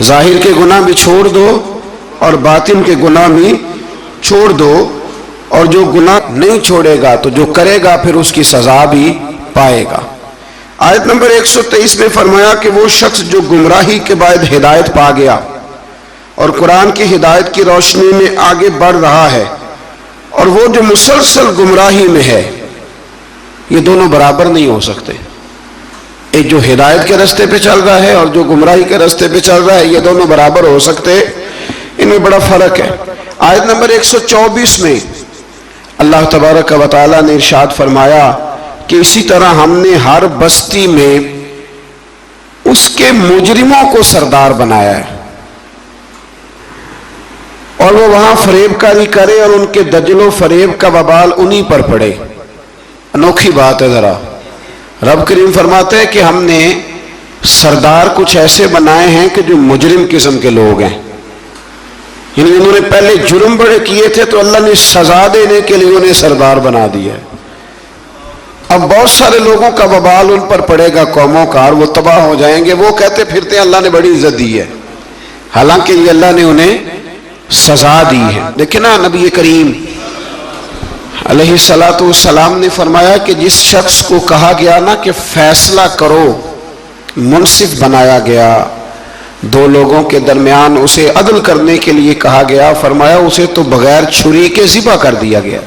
ظاہر کے گناہ بھی چھوڑ دو اور باطن کے گناہ بھی چھوڑ دو، اور جو گناہ نہیں چھوڑے گا تو جو کرے گا پھر اس کی سزا بھی پائے گا۔ آیت نمبر 123 میں فرمایا کہ وہ شخص جو گمراہی کے بعد ہدایت پا گیا اور قرآن کی ہدایت کی روشنی میں آگے بڑھ رہا ہے، اور وہ جو مسلسل گمراہی میں ہے، یہ دونوں برابر نہیں ہو سکتے۔ ایک جو ہدایت کے راستے پہ چل رہا ہے اور جو گمراہی کے راستے پہ چل رہا ہے، یہ دونوں برابر ہو سکتے، ان میں بڑا فرق ہے۔ آیت نمبر 124 میں اللہ تبارک و تعالیٰ نے ارشاد فرمایا کہ اسی طرح ہم نے ہر بستی میں اس کے مجرموں کو سردار بنایا ہے، اور وہ وہاں فریب کاری کرے اور ان کے دجل و فریب کا وبال انہی پر پڑے۔ انوکھی بات ہے ذرا۔ رب کریم فرماتے ہیں کہ ہم نے سردار کچھ ایسے بنائے ہیں کہ جو مجرم قسم کے لوگ ہیں، یعنی انہوں نے پہلے جرم بڑے کیے تھے تو اللہ نے سزا دینے کے لیے انہیں سردار بنا دیا ہے۔ اب بہت سارے لوگوں کا وبال ان پر پڑے گا، قوموں کا، اور وہ تباہ ہو جائیں گے۔ وہ کہتے پھرتے ہیں اللہ نے بڑی عزت دی ہے، حالانکہ یہ اللہ نے انہیں سزا دی ہے۔ دیکھیں نا، نبی کریم علیہ السلام نے فرمایا کہ جس شخص کو کہا گیا نا کہ فیصلہ کرو، منصف بنایا گیا، دو لوگوں کے درمیان اسے عدل کرنے کے لیے کہا گیا، فرمایا اسے تو بغیر چھری کے ذبح کر دیا گیا۔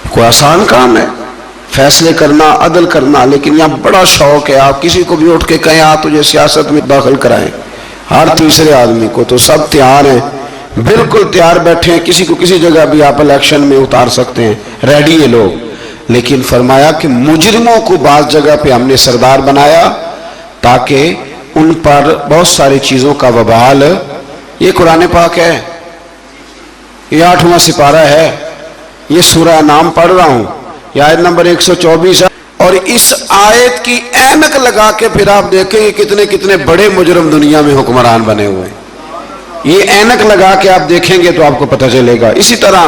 کوئی آسان کام ہے فیصلے کرنا، عدل کرنا، لیکن یہاں بڑا شوق ہے، آپ کسی کو بھی اٹھ کے کہیں آپ تجھے سیاست میں داخل کرائیں، ہر تیسرے آدمی کو تو سب تیار ہیں، بالکل تیار بیٹھے ہیں، کسی کو کسی جگہ بھی آپ الیکشن میں اتار سکتے ہیں، ریڈی ہے لوگ۔ لیکن فرمایا کہ مجرموں کو بعض جگہ پہ ہم نے سردار بنایا تاکہ ان پر بہت ساری چیزوں کا وبال۔ یہ قرآن پاک ہے، یہ 8واں سپارہ ہے، یہ سورہ انعام پڑھ رہا ہوں، یہ آیت نمبر 124 ہے، اور اس آیت کی اینک لگا کے پھر آپ دیکھیں کہ کتنے کتنے بڑے مجرم دنیا میں حکمران بنے ہوئے ہیں۔ یہ اینک لگا کے آپ دیکھیں گے تو آپ کو پتہ چلے گا۔ اسی طرح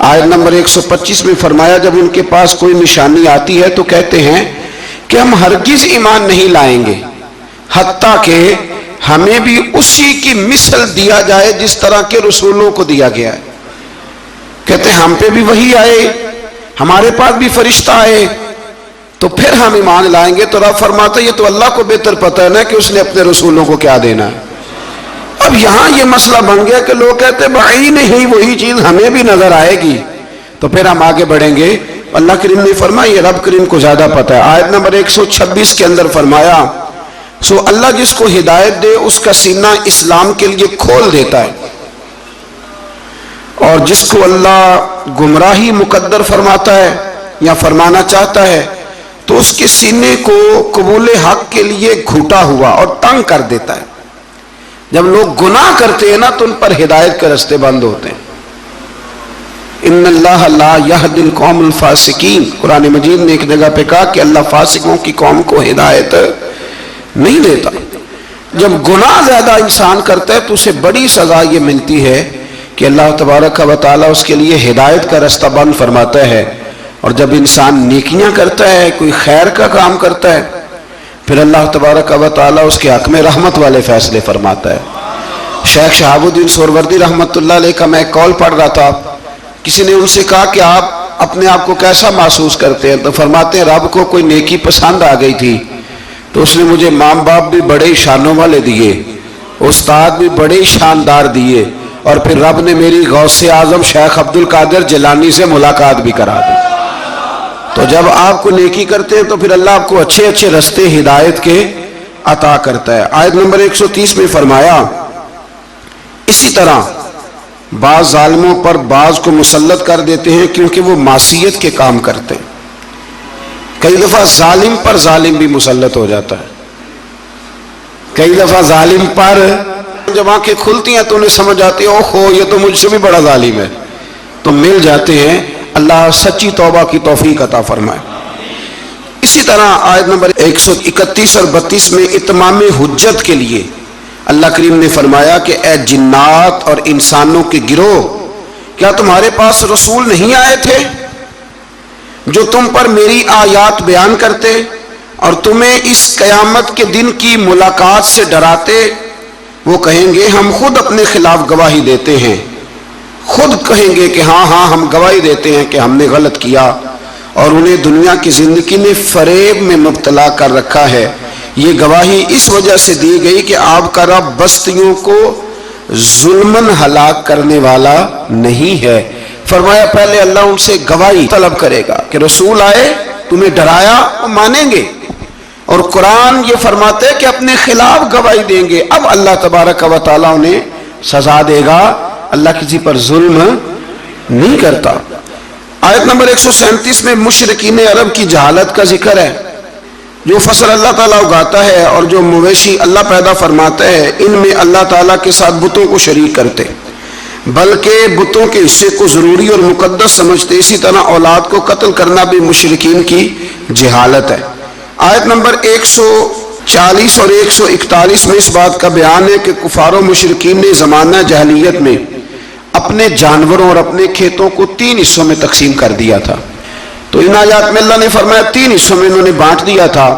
آیت نمبر 125 میں فرمایا جب ان کے پاس کوئی نشانی آتی ہے تو کہتے ہیں کہ ہم ہرگز ایمان نہیں لائیں گے حتیٰ کہ ہمیں بھی اسی کی مثل دیا جائے جس طرح کے رسولوں کو دیا گیا ہے۔ کہتے ہیں ہم پہ بھی وحی آئے، ہمارے پاس بھی فرشتہ آئے تو پھر ہم ایمان لائیں گے۔ تو رب فرماتا ہے یہ تو اللہ کو بہتر پتہ ہے نا کہ اس نے اپنے رسولوں کو کیا دینا ہے۔ اب یہاں یہ مسئلہ بن گیا کہ لوگ کہتے ہیں بھائی نہیں وہی چیز ہمیں بھی نظر آئے گی تو پھر ہم آگے بڑھیں گے۔ اللہ کریم نے فرمایا یہ رب کریم کو زیادہ پتہ ہے۔ آیت نمبر 126 کے اندر فرمایا سو اللہ جس کو ہدایت دے اس کا سینہ اسلام کے لیے کھول دیتا ہے، اور جس کو اللہ گمراہی مقدر فرماتا ہے یا فرمانا چاہتا ہے تو اس کے سینے کو قبول حق کے لیے گھٹا ہوا اور تنگ کر دیتا ہے۔ جب لوگ گناہ کرتے ہیں نا تو ان پر ہدایت کے راستے بند ہوتے ہیں۔ ان اللہ لا یہدی القوم الفاسقین، قرآن مجید نے ایک جگہ پہ کہا کہ اللہ فاسقوں کی قوم کو ہدایت نہیں دیتا۔ جب گناہ زیادہ انسان کرتا ہے تو اسے بڑی سزا یہ ملتی ہے کہ اللہ تبارک و تعالیٰ اس کے لیے ہدایت کا راستہ بند فرماتا ہے، اور جب انسان نیکیاں کرتا ہے، کوئی خیر کا کام کرتا ہے، پھر اللہ تبارک و تعالیٰ اس کے حق میں رحمت والے فیصلے فرماتا ہے۔ شیخ شہاب الدین سہروردی رحمۃ اللہ علیہ کا میں کال پڑھ رہا تھا، کسی نے ان سے کہا کہ آپ اپنے آپ کو کیسا محسوس کرتے ہیں؟ تو فرماتے ہیں رب کو کوئی نیکی پسند آ گئی تھی تو اس نے مجھے ماں باپ بھی بڑے شانوں والے دیے، استاد بھی بڑے شاندار دیے، اور پھر رب نے میری غوث اعظم شیخ عبد القادر جیلانی سے ملاقات بھی کرا دی۔ تو جب آپ کو نیکی کرتے ہیں تو پھر اللہ آپ کو اچھے اچھے راستے ہدایت کے عطا کرتا ہے۔ آیت نمبر 130 میں فرمایا اسی طرح بعض ظالموں پر بعض کو مسلط کر دیتے ہیں کیونکہ وہ معصیت کے کام کرتے ہیں۔ کئی دفعہ ظالم پر ظالم بھی مسلط ہو جاتا ہے، کئی دفعہ ظالم پر جب آنکھیں کھلتی ہیں تو انہیں سمجھ آتی ہے اوہو یہ تو مجھ سے بھی بڑا ظالم ہے، تو مل جاتے ہیں۔ اللہ سچی توبہ کی توفیق عطا فرمائے۔ اسی طرح آیت نمبر 131 اور 32 میں اتمام حجت کے لیے اللہ کریم نے فرمایا کہ اے جنات اور انسانوں کے گروہ، کیا تمہارے پاس رسول نہیں آئے تھے جو تم پر میری آیات بیان کرتے اور تمہیں اس قیامت کے دن کی ملاقات سے ڈراتے وہ کہیں گے ہم خود اپنے خلاف گواہی دیتے ہیں، خود کہیں گے کہ ہاں ہم گواہی دیتے ہیں کہ ہم نے غلط کیا، اور انہیں دنیا کی زندگی نے فریب میں مبتلا کر رکھا ہے۔ یہ گواہی اس وجہ سے دی گئی کہ آپ کا رب بستیوں کو ظلماً ہلاک کرنے والا نہیں ہے۔ فرمایا پہلے اللہ ان سے گواہی طلب کرے گا کہ رسول آئے، تمہیں ڈرایا، وہ مانیں گے، اور قرآن یہ فرماتے ہیں کہ اپنے خلاف گواہی دیں گے۔ اب اللہ تبارک و تعالیٰ انہیں سزا دے گا، اللہ کسی پر ظلم نہیں کرتا۔ آیت نمبر 137 میں مشرکین عرب کی جہالت کا ذکر ہے۔ جو فصل اللہ تعالیٰ اگاتا ہے اور جو مویشی اللہ پیدا فرماتا ہے، ان میں اللہ تعالیٰ کے ساتھ بتوں کو شریک کرتے، بلکہ بتوں کے حصے کو ضروری اور مقدس سمجھتے۔ اسی طرح اولاد کو قتل کرنا بھی مشرکین کی جہالت ہے۔ آیت نمبر 140 اور 141 میں اس بات کا بیان ہے کہ کفار و مشرکین نے زمانہ جاہلیت میں اپنے جانوروں اور اپنے کھیتوں کو 3 حصوں میں تقسیم کر دیا تھا۔ تو ان آیات میں اللہ نے فرمایا 3 حصوں میں انہوں نے بانٹ دیا تھا۔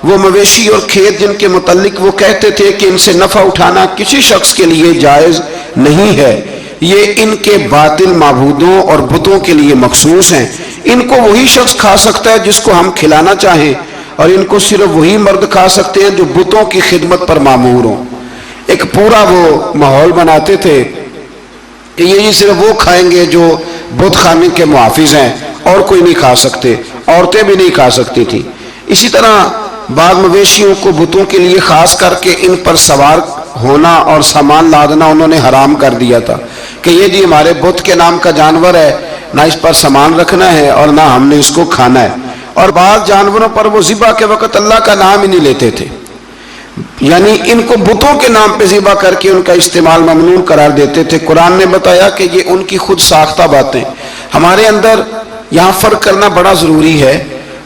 وہ مویشی اور کھیت جن کے متعلق وہ کہتے تھے کہ ان سے نفع اٹھانا کسی شخص کے لیے جائز نہیں ہے، یہ ان کے باطل معبودوں اور بتوں کے لیے مخصوص ہیں۔ ان کو وہی شخص کھا سکتا ہے جس کو ہم کھلانا چاہیں، اور ان کو صرف وہی مرد کھا سکتے ہیں جو بتوں کی خدمت پر مامور ہوں۔ ایک پورا وہ ماحول بناتے تھے کہ یہ صرف وہ کھائیں گے جو بت خانے کے محافظ ہیں، اور کوئی نہیں کھا سکتے، عورتیں بھی نہیں کھا سکتی تھی۔ اسی طرح بعض مویشیوں کو بتوں کے لیے خاص کر کے ان پر سوار ہونا اور سامان لادنا انہوں نے حرام کر دیا تھا کہ یہ جی ہمارے بت کے نام کا جانور ہے، نہ اس پر سامان رکھنا ہے اور نہ ہم نے اس کو کھانا ہے۔ اور بعض جانوروں پر وہ ذبح کے وقت اللہ کا نام ہی نہیں لیتے تھے، یعنی ان کو بتوں کے نام پہ ذبح کر کے ان کا استعمال ممنوع قرار دیتے تھے۔ قرآن نے بتایا کہ یہ ان کی خود ساختہ باتیں۔ ہمارے اندر یہاں فرق کرنا بڑا ضروری ہے۔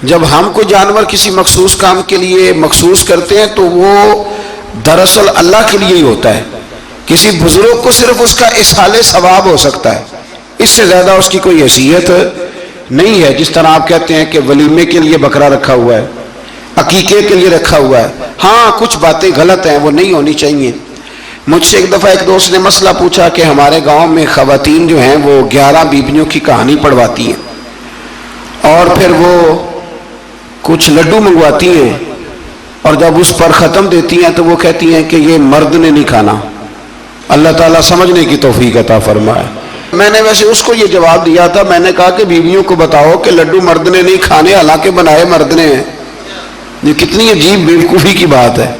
جب ہم کوئی جانور کسی مخصوص کام کے لیے مخصوص کرتے ہیں تو وہ دراصل اللہ کے لیے ہی ہوتا ہے۔ کسی بزرگ کو صرف اس کا اصحال ثواب ہو سکتا ہے، اس سے زیادہ اس کی کوئی حیثیت نہیں ہے۔ جس طرح آپ کہتے ہیں کہ ولیمے کے لیے بکرا رکھا ہوا ہے، عقیقے کے لیے رکھا ہوا ہے، ہاں کچھ باتیں غلط ہیں، وہ نہیں ہونی چاہیے۔ مجھ سے ایک دفعہ ایک دوست نے مسئلہ پوچھا کہ ہمارے گاؤں میں خواتین جو ہیں وہ 11 بیویوں کی کہانی پڑھواتی ہیں، اور پھر وہ کچھ لڈو منگواتی ہیں، اور جب اس پر ختم دیتی ہیں تو وہ کہتی ہیں کہ یہ مرد نے نہیں کھانا۔ اللہ تعالیٰ سمجھنے کی توفیق عطا فرمائے۔ میں نے ویسے اس کو یہ جواب دیا تھا، میں نے کہا کہ بیویوں کو بتاؤ کہ لڈو مرد نے نہیں کھانے، حالانکہ بنائے مرد نے ہیں۔ یہ کتنی عجیب بیوقوفی کی بات ہے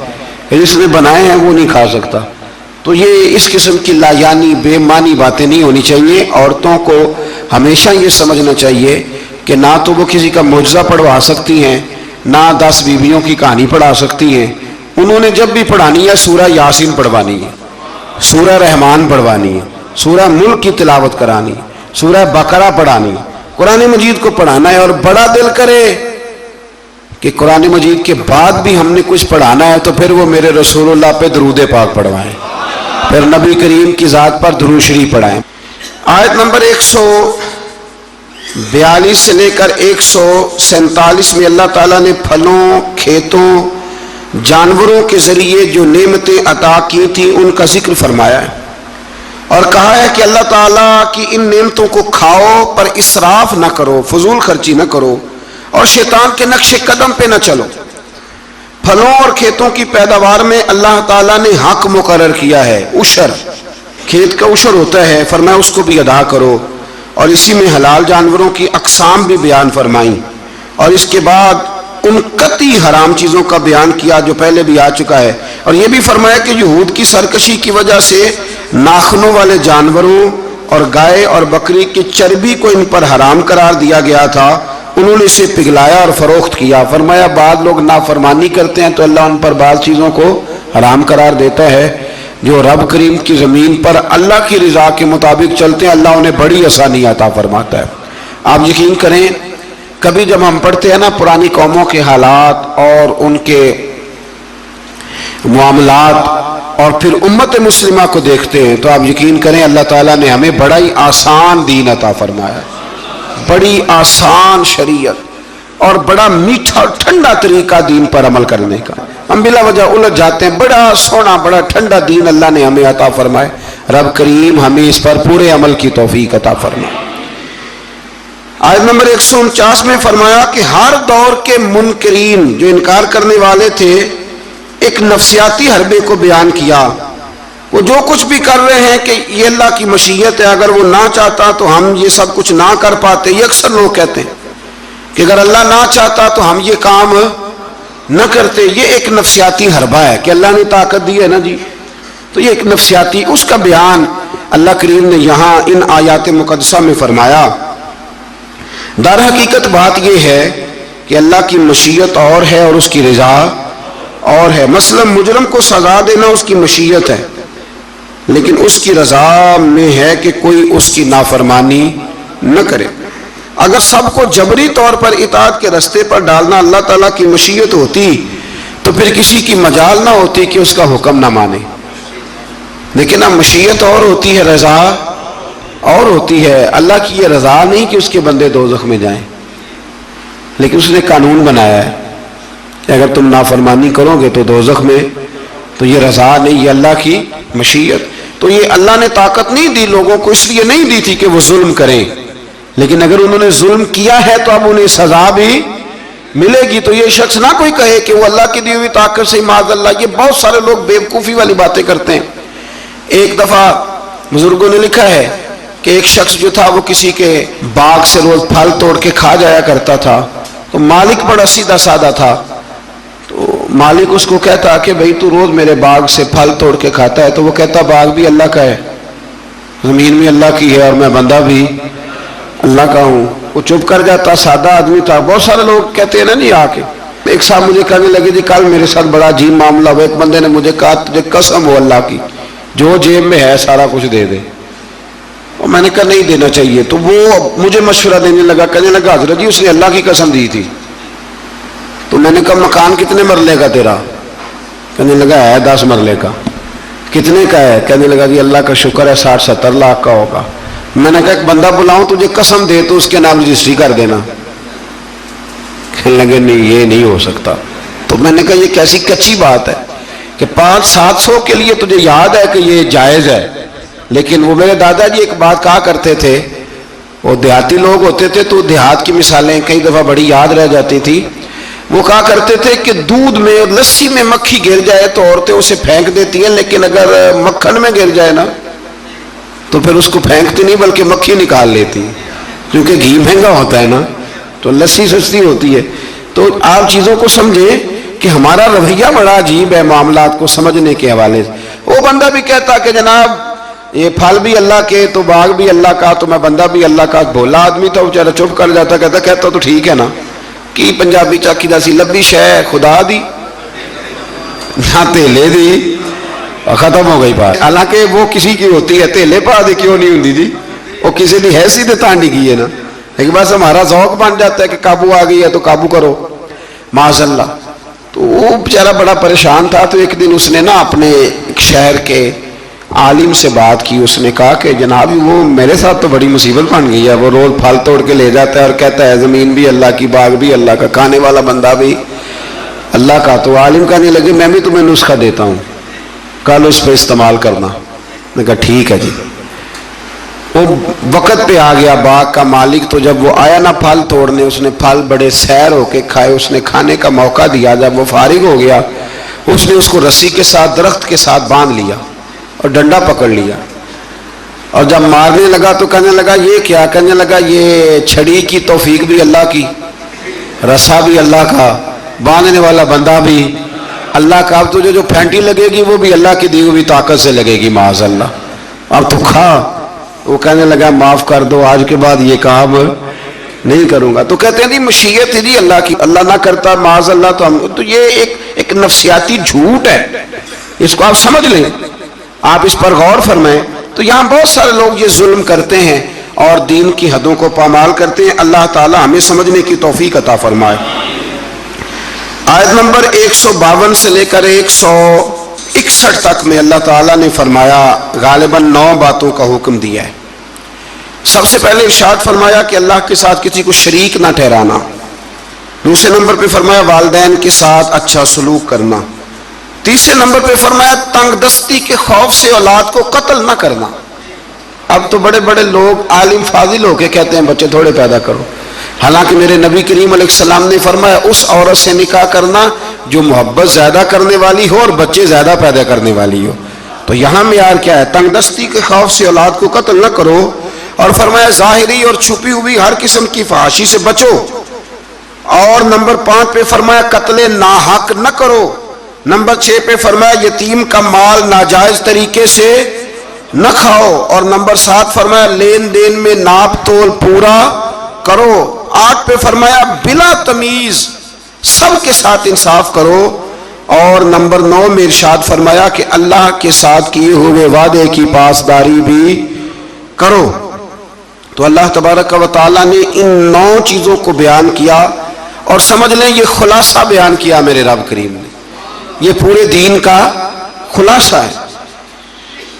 کہ جس نے بنائے ہیں وہ نہیں کھا سکتا۔ تو یہ اس قسم کی لایانی بے معنی باتیں نہیں ہونی چاہیے۔ عورتوں کو ہمیشہ یہ سمجھنا چاہیے کہ نہ تو وہ کسی کا معجزہ پڑھوا سکتی ہیں، نہ 10 بیویوں کی کہانی پڑھا سکتی ہیں۔ انہوں نے جب بھی پڑھانی ہے سورہ یاسین پڑھوانی ہے، سورہ رحمان پڑھوانی ہے، سورہ ملک کی تلاوت کرانی، سورہ بقرہ پڑھانی، قرآن مجید کو پڑھانا ہے۔ اور بڑا دل کرے کہ قرآن مجید کے بعد بھی ہم نے کچھ پڑھانا ہے تو پھر وہ میرے رسول اللہ پہ درود پاک پڑھوائیں، پھر نبی کریم کی ذات پر درود شریف پڑھائیں۔ آیت نمبر 142 سے لے کر 147 میں اللہ تعالیٰ نے پھلوں، کھیتوں، جانوروں کے ذریعے جو نعمتیں عطا کی تھیں ان کا ذکر فرمایا ہے، اور کہا ہے کہ اللہ تعالیٰ کی ان نعمتوں کو کھاؤ پر اسراف نہ کرو، فضول خرچی نہ کرو، اور شیطان کے نقش قدم پہ نہ چلو۔ پھلوں اور کھیتوں کی پیداوار میں اللہ تعالیٰ نے حق مقرر کیا ہے، عشر، کھیت کا عشر ہوتا ہے، فرمایا اس کو بھی ادا کرو، اور اسی میں حلال جانوروں کی اقسام بھی بیان فرمائیں، اور اس کے بعد ان قطعی حرام چیزوں کا بیان کیا جو پہلے بھی آ چکا ہے۔ اور یہ بھی فرمایا کہ یہود کی سرکشی کی وجہ سے ناخنوں والے جانوروں اور گائے اور بکری کی چربی کو ان پر حرام قرار دیا گیا تھا، انہوں نے اسے پگھلایا اور فروخت کیا۔ فرمایا بعض لوگ نافرمانی کرتے ہیں تو اللہ ان پر بعض چیزوں کو حرام قرار دیتا ہے۔ جو رب کریم کی زمین پر اللہ کی رضا کے مطابق چلتے ہیں اللہ انہیں بڑی آسانی عطا فرماتا ہے۔ آپ یقین کریں کبھی جب ہم پڑھتے ہیں نا پرانی قوموں کے حالات اور ان کے معاملات اور پھر امت مسلمہ کو دیکھتے ہیں تو آپ یقین کریں اللہ تعالیٰ نے ہمیں بڑا ہی آسان دین عطا فرمایا، بڑی آسان شریعت، اور بڑا میٹھا اور ٹھنڈا طریقہ دین پر عمل کرنے کا. ہم بلا وجہ الجھ جاتے ہیں. بڑا سونا بڑا ٹھنڈا دین اللہ نے ہمیں عطا فرمائے. رب کریم ہمیں اس پر پورے عمل کی توفیق عطا فرمائے. آیت نمبر 149 میں فرمایا کہ ہر دور کے منکرین جو انکار کرنے والے تھے ایک نفسیاتی حربے کو بیان کیا. وہ جو کچھ بھی کر رہے ہیں کہ یہ اللہ کی مشیت ہے, اگر وہ نہ چاہتا تو ہم یہ سب کچھ نہ کر پاتے. یہ اکثر لوگ کہتے ہیں کہ اگر اللہ نہ چاہتا تو ہم یہ کام نہ کرتے. یہ ایک نفسیاتی حربہ ہے کہ اللہ نے طاقت دی ہے نا جی, تو یہ ایک نفسیاتی, اس کا بیان اللہ کریم نے یہاں ان آیات مقدسہ میں فرمایا. در حقیقت بات یہ ہے کہ اللہ کی مشیت اور ہے اور اس کی رضا اور ہے. مثلا مجرم کو سزا دینا اس کی مشیت ہے, لیکن اس کی رضا میں ہے کہ کوئی اس کی نافرمانی نہ کرے. اگر سب کو جبری طور پر اطاعت کے رستے پر ڈالنا اللہ تعالیٰ کی مشیت ہوتی تو پھر کسی کی مجال نہ ہوتی کہ اس کا حکم نہ مانے. لیکن اب مشیت اور ہوتی ہے, رضا اور ہوتی ہے. اللہ کی یہ رضا نہیں کہ اس کے بندے دوزخ میں جائیں, لیکن اس نے قانون بنایا ہے کہ اگر تم نافرمانی کرو گے تو دوزخ میں. تو یہ رضا نہیں, یہ اللہ کی مشیت. تو یہ اللہ نے طاقت نہیں دی لوگوں کو, اس لیے نہیں دی تھی کہ وہ ظلم کریں, لیکن اگر انہوں نے ظلم کیا ہے تو اب انہیں سزا بھی ملے گی. تو یہ شخص نہ کوئی کہے کہ وہ اللہ کی دی ہوئی طاقت سے معاذ اللہ. یہ بہت سارے لوگ بیوقوفی والی باتیں کرتے ہیں. ایک دفعہ بزرگوں نے لکھا ہے کہ ایک شخص جو تھا وہ کسی کے باغ سے روز پھل توڑ کے کھا جایا کرتا تھا. تو مالک بڑا سیدھا سادہ تھا, تو مالک اس کو کہتا کہ بھئی تو روز میرے باغ سے پھل توڑ کے کھاتا ہے. تو وہ کہتا باغ بھی اللہ کا ہے, زمین بھی اللہ کی ہے, اور میں بندہ بھی اللہ کا ہوں. وہ چپ کر جاتا, سادہ آدمی تھا. بہت سارے لوگ کہتے ہیں نا نہیں آ کے. ایک صاحب مجھے کہنے لگے جی کل میرے ساتھ بڑا عجیب معاملہ ہوا. ایک بندے نے مجھے کہا تجھے قسم ہو اللہ کی جو جیب میں ہے سارا کچھ دے دے. اور میں نے کہا نہیں دینا چاہیے. تو وہ مجھے مشورہ دینے لگا, کہنے لگا حضرت جی اس نے اللہ کی قسم دی تھی. تو میں نے کہا مکان کتنے مرلے کا تیرا؟ کہنے لگا ہے 10 مرلے کا. کتنے کا ہے؟ کہنے لگا جی اللہ کا شکر ہے 60-70 لاکھ کا ہوگا. میں نے کہا ایک بندہ بلاؤں تجھے قسم دے تو اس کے نام رجسٹری کر دینا. کہنے لگے نہیں یہ نہیں ہو سکتا. تو میں نے کہا یہ کیسی کچی بات ہے کہ 500-700 کے لیے تجھے یاد ہے کہ یہ جائز ہے. لیکن وہ میرے دادا جی ایک بات کہا کرتے تھے, وہ دیہاتی لوگ ہوتے تھے تو دیہات کی مثالیں کئی دفعہ بڑی یاد رہ جاتی تھی. وہ کہا کرتے تھے کہ دودھ میں اور لسی میں مکھی گر جائے تو عورتیں اسے پھینک دیتی ہیں, لیکن اگر مکھن میں گر جائے نا تو پھر اس کو پھینکتی نہیں بلکہ مکھی نکال لیتی, کیونکہ گھی مہنگا ہوتا ہے نا تو لسی سستی ہوتی ہے. تو آپ چیزوں کو سمجھیں کہ ہمارا رویہ بڑا عجیب ہے معاملات کو سمجھنے کے حوالے سے. وہ بندہ بھی کہتا کہ جناب یہ پھل بھی اللہ کے تو باغ بھی اللہ کا تو میں بندہ بھی اللہ کا. بھولا آدمی تھا بیچارہ چپ کر جاتا, کہتا تو ٹھیک ہے نا کی پنجابی چاکی دسی لبی شے خدا دی نہ تیلے دی, ختم ہو گئی بات. حالانکہ وہ کسی کی ہوتی ہے, تیلے پا دی کیوں نہیں ہوتی جی, وہ کسی نے حیثیت تانڈی کی ہے نا. لیکن بس ہمارا ذوق بن جاتا ہے کہ قابو آ گئی ہے تو قابو کرو معاذ اللہ. تو وہ بیچارہ بڑا پریشان تھا. تو ایک دن اس نے نا اپنے ایک شہر کے عالم سے بات کی. اس نے کہا کہ جناب وہ میرے ساتھ تو بڑی مصیبت بن گئی ہے, وہ روز پھل توڑ کے لے جاتا ہے اور کہتا ہے زمین بھی اللہ کی باغ بھی اللہ کا, کھانے والا بندہ بھی اللہ کا. تو عالم کہنے لگے میں بھی تمہیں نسخہ دیتا ہوں, کل اس پہ استعمال کرنا. میں کہا ٹھیک ہے جی. وہ وقت پہ آ گیا باغ کا مالک. تو جب وہ آیا نا پھل توڑنے, اس نے پھل بڑے سیر ہو کے کھائے, اس نے کھانے کا موقع دیا. جب وہ فارغ ہو گیا اس نے اس کو رسی کے ساتھ درخت کے ساتھ باندھ لیا اور ڈنڈا پکڑ لیا, اور جب مارنے لگا تو کہنے لگا یہ کیا؟ کہنے لگا یہ چھڑی کی توفیق بھی اللہ کی, رسا بھی اللہ کا, باندھنے والا بندہ بھی اللہ کا. اب تجھے جو پھینٹی لگے گی وہ بھی اللہ کی دی ہوئی طاقت سے لگے گی معاذ اللہ. اب تو کھا. وہ کہنے لگا معاف کر دو, آج کے بعد یہ کام نہیں کروں گا. تو کہتے ہیں جی مشیت ہے جی اللہ کی, اللہ نہ کرتا معاذ اللہ تو ہم. تو یہ ایک نفسیاتی جھوٹ ہے, اس کو آپ سمجھ لیں, آپ اس پر غور فرمائیں. تو یہاں بہت سارے لوگ یہ ظلم کرتے ہیں اور دین کی حدوں کو پامال کرتے ہیں. اللہ تعالی ہمیں سمجھنے کی توفیق عطا فرمائے. آیت نمبر 152 سے لے کر 161 تک میں اللہ تعالیٰ نے فرمایا, غالباً 9 باتوں کا حکم دیا ہے. سب سے پہلے ارشاد فرمایا کہ اللہ کے ساتھ کسی کو شریک نہ ٹھہرانا. دوسرے نمبر پہ فرمایا والدین کے ساتھ اچھا سلوک کرنا، تیسرے نمبر پہ فرمایا تنگ دستی کے خوف سے اولاد کو قتل نہ کرنا۔ اب تو بڑے بڑے لوگ عالم فاضل ہو کے کہتے ہیں بچے تھوڑے پیدا کرو، حالانکہ میرے نبی کریم علیہ السلام نے فرمایا اس عورت سے نکاح کرنا جو محبت زیادہ کرنے والی ہو اور بچے زیادہ پیدا کرنے والی ہو۔ تو یہاں معیار کیا ہے؟ تنگ دستی کے خوف سے اولاد کو قتل نہ کرو، اور فرمایا ظاہری اور چھپی ہوئی ہر قسم کی فحاشی سے بچو، اور نمبر 5 پہ فرمایا قتل ناحق نہ کرو، نمبر 6 پہ فرمایا یتیم کا مال ناجائز طریقے سے نہ کھاؤ، اور نمبر 7 فرمایا لین دین میں ناپ تول پورا کرو، 8 پہ فرمایا بلا تمیز سب کے ساتھ انصاف کرو، اور نمبر 9 میں ارشاد فرمایا کہ اللہ کے ساتھ کیے ہوئے وعدے کی پاسداری بھی کرو۔ تو اللہ تبارک و تعالیٰ نے ان 9 چیزوں کو بیان کیا، اور سمجھ لیں یہ خلاصہ بیان کیا میرے رب کریم نے، یہ پورے دین کا خلاصہ ہے۔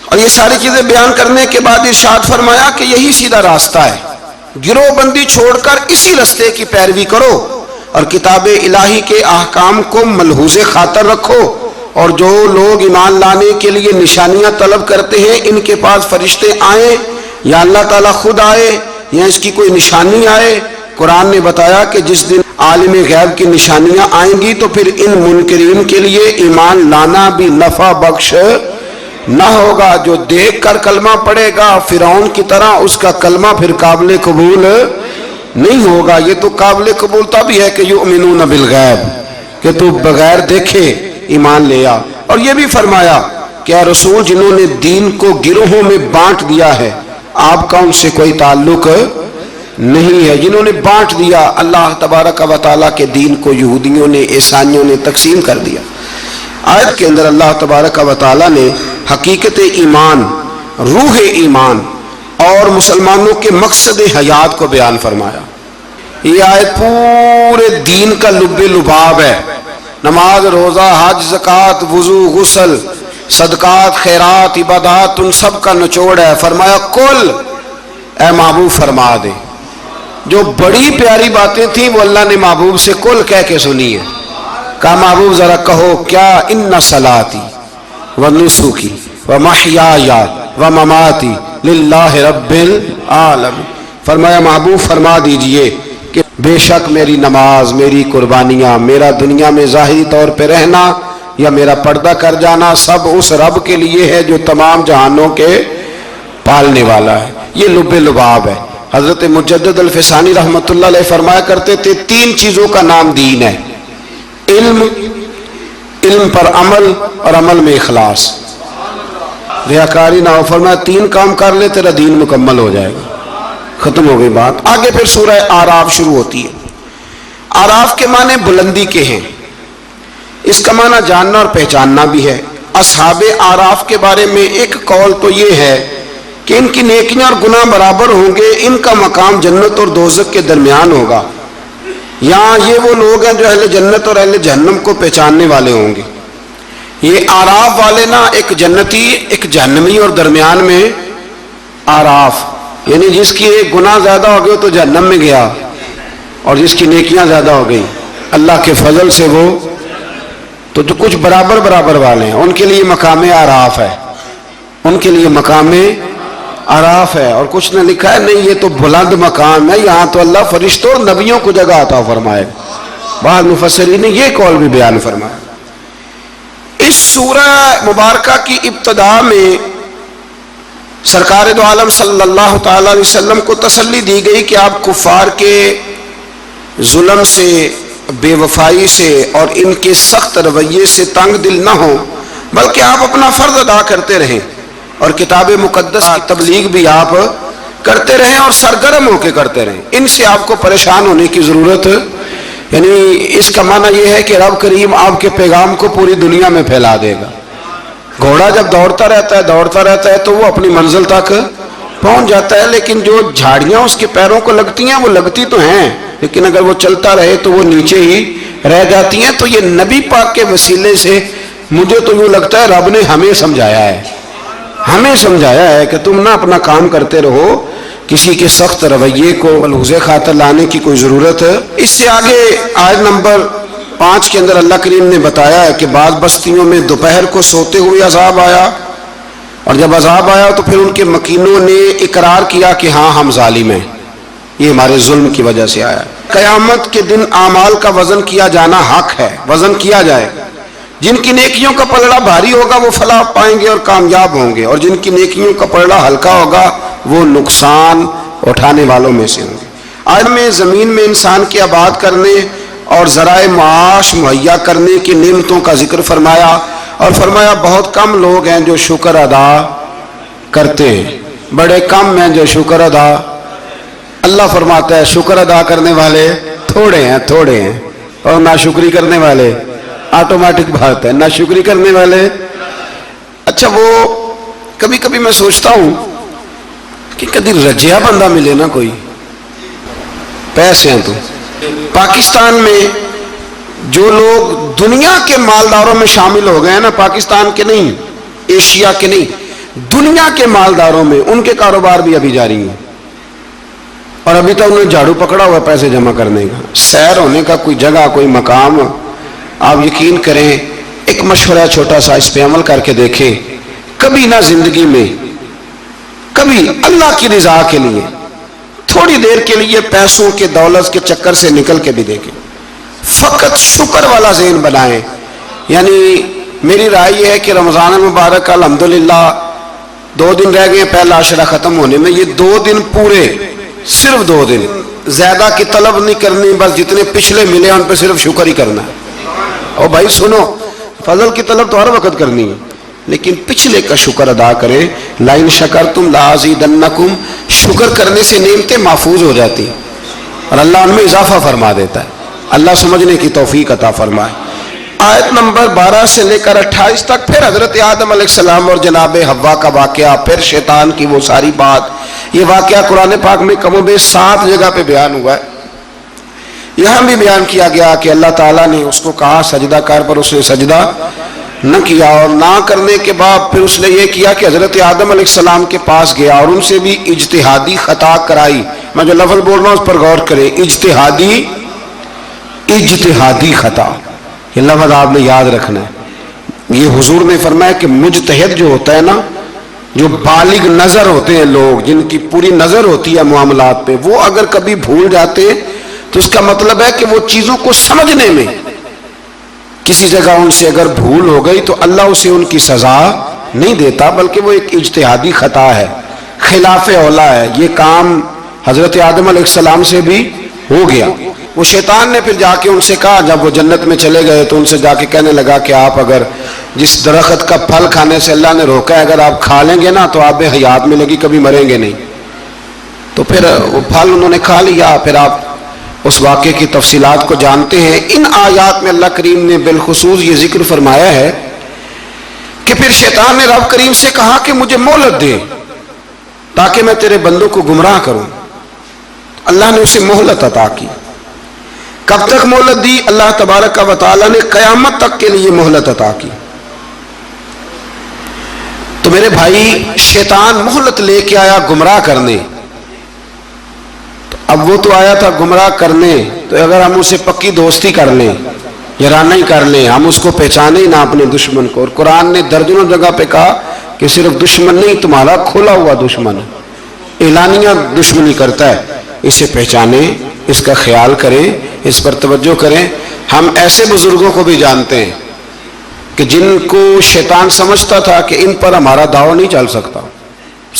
اور یہ ساری چیزیں بیان کرنے کے بعد ارشاد فرمایا کہ یہی سیدھا راستہ ہے، گروہ بندی چھوڑ کر اسی راستے کی پیروی کرو، اور کتاب الہی کے احکام کو ملحوظ خاطر رکھو، اور جو لوگ ایمان لانے کے لیے نشانیاں طلب کرتے ہیں ان کے پاس فرشتے آئیں یا اللہ تعالیٰ خود آئے یا اس کی کوئی نشانی آئے، قرآن نے بتایا کہ جس دن عالم غیب کی نشانیاں آئیں گی تو پھر ان منکرین کے لیے ایمان لانا بھی نفع بخش نہ ہوگا۔ جو دیکھ کر کلمہ پڑھے گا فرعون کی طرح اس کا کلمہ پھر قابل قبول نہیں ہوگا۔ یہ تو قابل قبول تب ہی ہے کہ یؤمنون بالغیب، کہ تو بغیر دیکھے ایمان لے آ۔ اور یہ بھی فرمایا کہ اے رسول جنہوں نے دین کو گروہوں میں بانٹ دیا ہے آپ کا ان سے کوئی تعلق نہیں ہے، جنہوں نے بانٹ دیا اللہ تبارک و تعالیٰ کے دین کو، یہودیوں نے عیسائیوں نے تقسیم کر دیا۔ آیت کے اندر اللہ تبارک و تعالیٰ نے حقیقت ایمان، روح ایمان اور مسلمانوں کے مقصد حیات کو بیان فرمایا۔ یہ آیت پورے دین کا لب لباب ہے، نماز، روزہ، حج، زکوٰۃ، وضو، غسل، صدقات، خیرات، عبادات، ان سب کا نچوڑ ہے۔ فرمایا کل اے محبوب فرما دے، جو بڑی پیاری باتیں تھیں وہ اللہ نے محبوب سے کل کہہ کے سنی ہے۔ کہا محبوب ذرا کہو کیا، ان صلاتی و نسکی و محیای و مماتی للہ رب العالمین۔ فرمایا محبوب فرما دیجئے کہ بے شک میری نماز، میری قربانیاں، میرا دنیا میں ظاہری طور پہ رہنا یا میرا پردہ کر جانا سب اس رب کے لیے ہے جو تمام جہانوں کے پالنے والا ہے۔ یہ لب لباب ہے۔ حضرت مجدد الفسانی رحمۃ اللہ علیہ فرمایا کرتے تھے 3 چیزوں کا نام دین ہے، علم، علم پر عمل، اور عمل میں اخلاص، ریاکاری نہ ہو۔ فرمایا 3 کام کر لے تیرا دین مکمل ہو جائے گا۔ ختم ہو گئی بات۔ آگے پھر سورہ اعراف شروع ہوتی ہے۔ اعراف کے معنی بلندی کے ہیں، اس کا معنی جاننا اور پہچاننا بھی ہے۔ اصحاب اعراف کے بارے میں ایک قول تو یہ ہے کہ ان کی نیکیاں اور گناہ برابر ہوں گے، ان کا مقام جنت اور دوزخ کے درمیان ہوگا۔ یہاں یہ وہ لوگ ہیں جو اہل جنت اور اہل جہنم کو پہچاننے والے ہوں گے۔ یہ اعراف والے نا، ایک جنتی ایک جہنمی، اور درمیان میں اعراف، یعنی جس کی ایک گناہ زیادہ ہو گئے تو جہنم میں گیا، اور جس کی نیکیاں زیادہ ہو گئی اللہ کے فضل سے وہ تو جو کچھ برابر برابر والے ہیں ان کے لیے مقام اعراف ہے، ان کے لیے مقام اعراف ہے۔ اور کچھ نے لکھا ہے نہیں یہ تو بلند مقام ہے، یہاں تو اللہ فرشتوں اور نبیوں کو جگہ عطا فرمائے۔ بعض مفسرین نے یہ قول بھی بیان فرمایا۔ اس سورہ مبارکہ کی ابتدا میں سرکار دو عالم صلی اللہ تعالی علیہ وسلم کو تسلی دی گئی کہ آپ کفار کے ظلم سے، بے وفائی سے اور ان کے سخت رویے سے تنگ دل نہ ہوں، بلکہ آپ اپنا فرض ادا کرتے رہیں اور کتاب مقدس کی تبلیغ بھی آپ کرتے رہیں اور سرگرم ہو کے کرتے رہیں۔ ان سے آپ کو پریشان ہونے کی ضرورت، یعنی اس کا معنی یہ ہے کہ رب کریم آپ کے پیغام کو پوری دنیا میں پھیلا دے گا۔ گھوڑا جب دوڑتا رہتا ہے تو وہ اپنی منزل تک پہنچ جاتا ہے، لیکن جو جھاڑیاں اس کے پیروں کو لگتی ہیں وہ لگتی تو ہیں، لیکن اگر وہ چلتا رہے تو وہ نیچے ہی رہ جاتی ہیں۔ تو یہ نبی پاک کے وسیلے سے مجھے تو یوں لگتا ہے رب نے ہمیں سمجھایا ہے کہ تم نہ اپنا کام کرتے رہو کسی کے سخت رویے کو ملحوظ خاطر لانے کی کوئی ضرورت ہے؟ اس سے آگے آیت نمبر 5 کے اندر اللہ کریم نے بتایا ہے کہ بعض بستیوں میں دوپہر کو سوتے ہوئے عذاب آیا، اور جب عذاب آیا تو پھر ان کے مکینوں نے اقرار کیا کہ ہاں ہم ظالم ہیں، یہ ہمارے ظلم کی وجہ سے آیا۔ قیامت کے دن اعمال کا وزن کیا جانا حق ہے، وزن کیا جائے۔ جن کی نیکیوں کا پلڑا بھاری ہوگا وہ فلاح پائیں گے اور کامیاب ہوں گے، اور جن کی نیکیوں کا پلڑا ہلکا ہوگا وہ نقصان اٹھانے والوں میں سے ہوں گے۔ آج میں زمین میں انسان کے آباد کرنے اور ذرائع معاش مہیا کرنے کی نعمتوں کا ذکر فرمایا، اور فرمایا بہت کم لوگ ہیں جو شکر ادا کرتے ہیں، بڑے کم ہیں جو شکر ادا۔ اللہ فرماتا ہے شکر ادا کرنے والے تھوڑے ہیں، اور ناشکری کرنے والے آٹومیٹک بات ہے، ناشکری کرنے والے۔ اچھا وہ کبھی کبھی میں سوچتا ہوں کہ کبھی رجیا بندہ ملے نا، کوئی پیسے ہیں تو پاکستان میں جو لوگ دنیا کے مالداروں میں شامل ہو گئے ہیں نا، پاکستان کے نہیں، ایشیا کے نہیں، دنیا کے مالداروں میں، ان کے کاروبار بھی ابھی جاری ہیں، اور ابھی تک انہوں نے جھاڑو پکڑا ہوا پیسے جمع کرنے کا، سیر ہونے کا کوئی جگہ کوئی مقام۔ آپ یقین کریں، ایک مشورہ چھوٹا سا، اس پہ عمل کر کے دیکھیں، کبھی نہ زندگی میں کبھی اللہ کی رضا کے لیے تھوڑی دیر کے لیے پیسوں کے دولت کے چکر سے نکل کے بھی دیکھیں، فقط شکر والا ذہن بنائیں۔ یعنی میری رائے یہ ہے کہ رمضان المبارک کا الحمدللہ 2 دن رہ گئے پہلا عشرہ ختم ہونے میں، یہ 2 دن پورے، صرف 2 دن، زیادہ کی طلب نہیں کرنی، بس جتنے پچھلے ملے ان پہ صرف شکر ہی کرنا ہے۔ اور بھائی سنو، فضل کی طلب تو ہر وقت کرنی ہے، لیکن پچھلے کا شکر ادا کرے۔ لئن شکرتم لازیدنکم، شکر کرنے سے نعمتیں محفوظ ہو جاتی ہیں اور اللہ ان میں اضافہ فرما دیتا ہے۔ اللہ سمجھنے کی توفیق عطا فرمائے۔ آیت نمبر 12 سے لے کر 28 تک پھر حضرت آدم علیہ السلام اور جناب حوا کا واقعہ، پھر شیطان کی وہ ساری بات۔ یہ واقعہ قرآن پاک میں کم و بیش 7 جگہ پہ بیان ہوا ہے۔ یہاں بھی بیان کیا گیا کہ اللہ تعالیٰ نے اس کو کہا سجدہ کر، پر اس نے سجدہ نہ کیا، اور نہ کرنے کے بعد پھر اس نے یہ کیا کہ حضرت آدم علیہ السلام کے پاس گیا اور ان سے بھی اجتہادی خطا کرائی۔ میں جو لفظ بول رہا ہوں اس پر غور کریں، اجتہادی خطا، یہ لفظ آپ نے یاد رکھنا ہے۔ یہ حضور نے فرمایا کہ مجتہد جو ہوتا ہے نا، جو بالغ نظر ہوتے ہیں لوگ، جن کی پوری نظر ہوتی ہے معاملات پہ، وہ اگر کبھی بھول جاتے تو اس کا مطلب ہے کہ وہ چیزوں کو سمجھنے میں کسی جگہ ان سے اگر بھول ہو گئی تو اللہ اسے ان کی سزا نہیں دیتا، بلکہ وہ ایک اجتہادی خطا ہے، خلاف اولا ہے۔ یہ کام حضرت آدم علیہ السلام سے بھی ہو گیا۔ وہ شیطان نے پھر جا کے ان سے کہا، جب وہ جنت میں چلے گئے تو ان سے جا کے کہنے لگا کہ آپ اگر جس درخت کا پھل کھانے سے اللہ نے روکا ہے، اگر آپ کھا لیں گے نا تو آپ میں حیات ملے گی، کبھی مریں گے نہیں۔ تو پھر وہ پھل انہوں نے کھا لیا۔ پھر آپ اس واقعے کی تفصیلات کو جانتے ہیں۔ ان آیات میں اللہ کریم نے بالخصوص یہ ذکر فرمایا ہے کہ پھر شیطان نے رب کریم سے کہا کہ مجھے مہلت دے تاکہ میں تیرے بندوں کو گمراہ کروں۔ اللہ نے اسے مہلت عطا کی۔ کب تک مہلت دی؟ اللہ تبارک و تعالی نے قیامت تک کے لیے مہلت عطا کی۔ تو میرے بھائی، شیطان مہلت لے کے آیا گمراہ کرنے۔ اب وہ تو آیا تھا گمراہ کرنے، تو اگر ہم اسے پکی دوستی کر لیں، یارانہ ہی کر لیں، ہم اس کو پہچانے ہی نہ اپنے دشمن کو، اور قرآن نے درجنوں جگہ پہ کہا کہ صرف دشمن نہیں، تمہارا کھلا ہوا دشمن ہے، اعلانیہ دشمنی کرتا ہے، اسے پہچانیں، اس کا خیال کریں، اس پر توجہ کریں۔ ہم ایسے بزرگوں کو بھی جانتے ہیں کہ جن کو شیطان سمجھتا تھا کہ ان پر ہمارا داؤ نہیں چل سکتا،